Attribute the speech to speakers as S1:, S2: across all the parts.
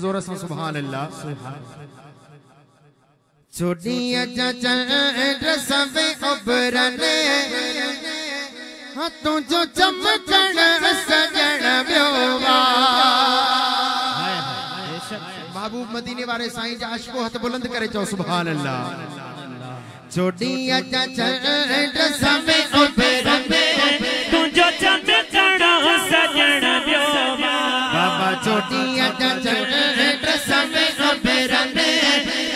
S1: जोर से सुभान अल्लाह। चोटियां चचर सबे उबरने हाथों जो चमकण सजण ब्योवा। महबूब मदीने वाले साईं जा अश्को हथ बुलंद करे चो सुभान अल्लाह। चोटियां चचर सबे उबरने तू जो चमकण सजण ब्योवा। बाबा चोटियां चचर सबे उबरने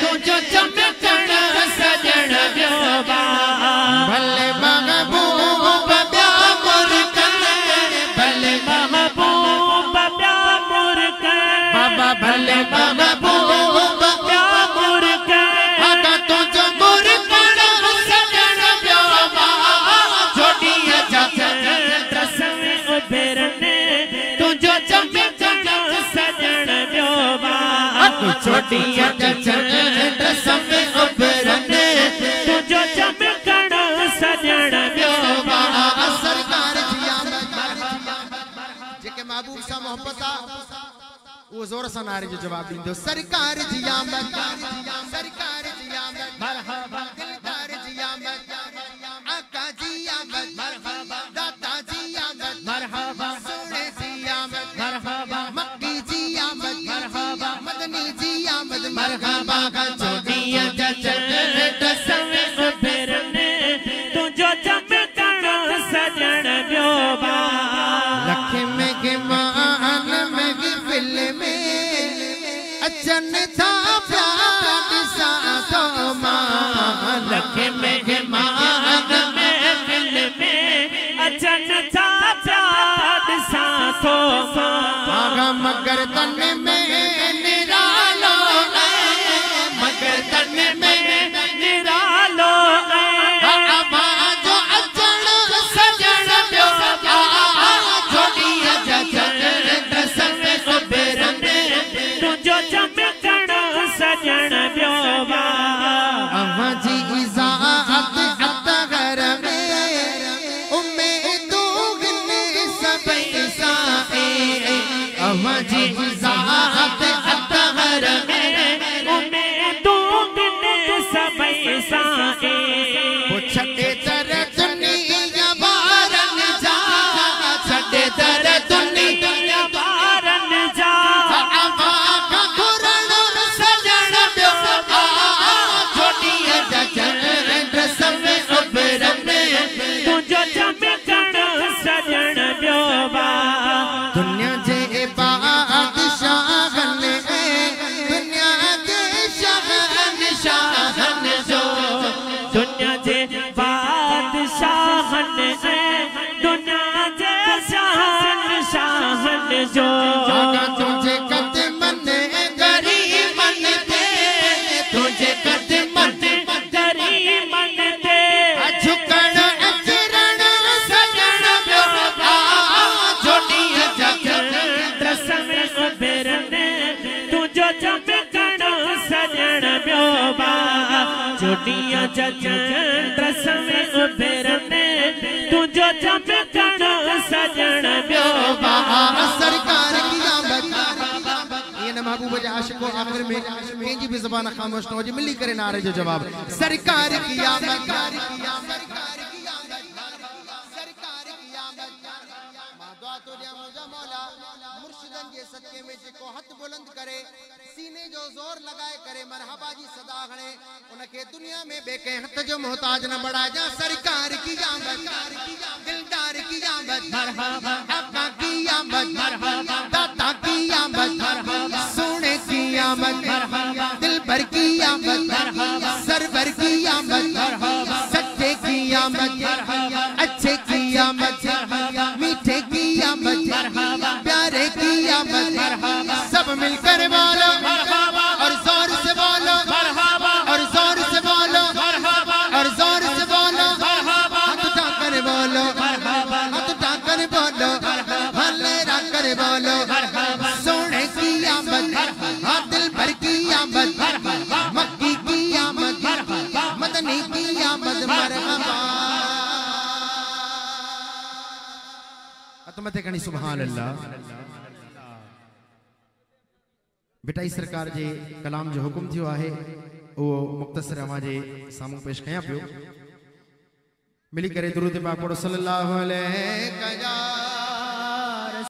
S1: तू जो चमकण सजण ब्योवा। भले महबूब ब्या मुरकन भले महबूब ब्या मुरकन बाबा भले महबूब ब्या मुरकन आका तू जो मुरकन सजण ब्योवा। चोटियां चचर सबे उबरने तू जो चमकण सजण ब्योवा। चोटियां चचर सबे उबरने तू जो चमकण सजण ब्योवा। सरकार जिया जेके महबूब सा मोहब्बत वो जोर सा नारे जो जवाब दींदो। सरकार जिया सरकार जिया मरहबा दिलदार जिया आका जिया मरहबा दाता जिया मरहबा सोने जिया मरहबा मक्की जिया मरहबा मदनी जिया मरहबा। चोटियां चचर सबे उबरने तू जो चमकण सजण ब्योवा। लख में के मान में फिल में अचन था प्यार सा तो मां। लख में के मान में फिल में अचन था प्यार सा तो मां। मगर तन में निरालो मगर तन में निरालो जो अचन सजण ब्योवा। चोटियां चचर सबे उबरने तू जो चमकण सजण ब्योवा। अम्मा जी इज़ात अतगर में उम्मीदों गिने सबे साए। अम्मा जी इज़ात अतगर में उम्मीदों गिने सबे साए। वो छठे दर दुनिया बारन जा छठे दर दुनिया बारन जा अम्मा का खुरण सजण ब्योवा। चोटियां चचर सबे उबरने तू जो चमकण सजण ब्योवा। दुनिया जे बादशाहन दुनिया के शहन शाहन जो दुनिया जे बादशाहन दुनिया जे शहन शाहन जो। तुझे कदमन गरीबन दे तुझे कदमन गरीबन दे झुकण अचरण सजण ब्योवा। चोटियां चचर सबे उबरने तू जो चमकण सजण ब्योवा। चोटियां चचर सबे उबरने तू जो चमकण सजण ब्योवा। सरकार की महबूब जा आशिको आखिर में कंहिंजी भी ज़बान खामोश न हो मिली करे नारे जो जवाब। सरकार की आमद सरकार की दुआ तो दिया मुझा मौला मुर्शिदन के सदके में जेको हथ बुलंद करे सीने जो जोर लगाए करे मरहबा जी सदा हणे उनके दुनिया में बेके हथ जो मोहताज न बड़ा जा। सरकार की आमद दिलदार की आमद मरहबा आका की आमद मरहबा दाता की आमद मरहबा सोने की आमद मरहबा दिलबर की आमद मरहबा सरवर की आमद मरहबा सच्चे की आमद मरहबा अच्छे की आमद मरहबा मीठे की आमद मरहबा प्यारे की आमद मरहबा। सब मिलकर बोलो मरहबा और जोर से बोलो मरहबा और जोर से बोलो मरहबा और जोर से बोलो मरहबा। हाथ उठाकर बोलो मरहबा हाथ उठाकर बोलो मरहबा लहरा कर बोलो मरहबा। सोने की आमद मरहबा दिल भर की आमद मरहबा मक्की की आमद मरहबा मदनी की आमद मरहबा। तुम कणी सुभान अल्लाह। भिटाई सरकार जे कलाम जो हुकुम थियो आहे वो मुख्तसर अवां जे सामू पेश कयां पियो। मिली करे दुरूद पाक पढ़ो सल्लल्लाहु अलैहि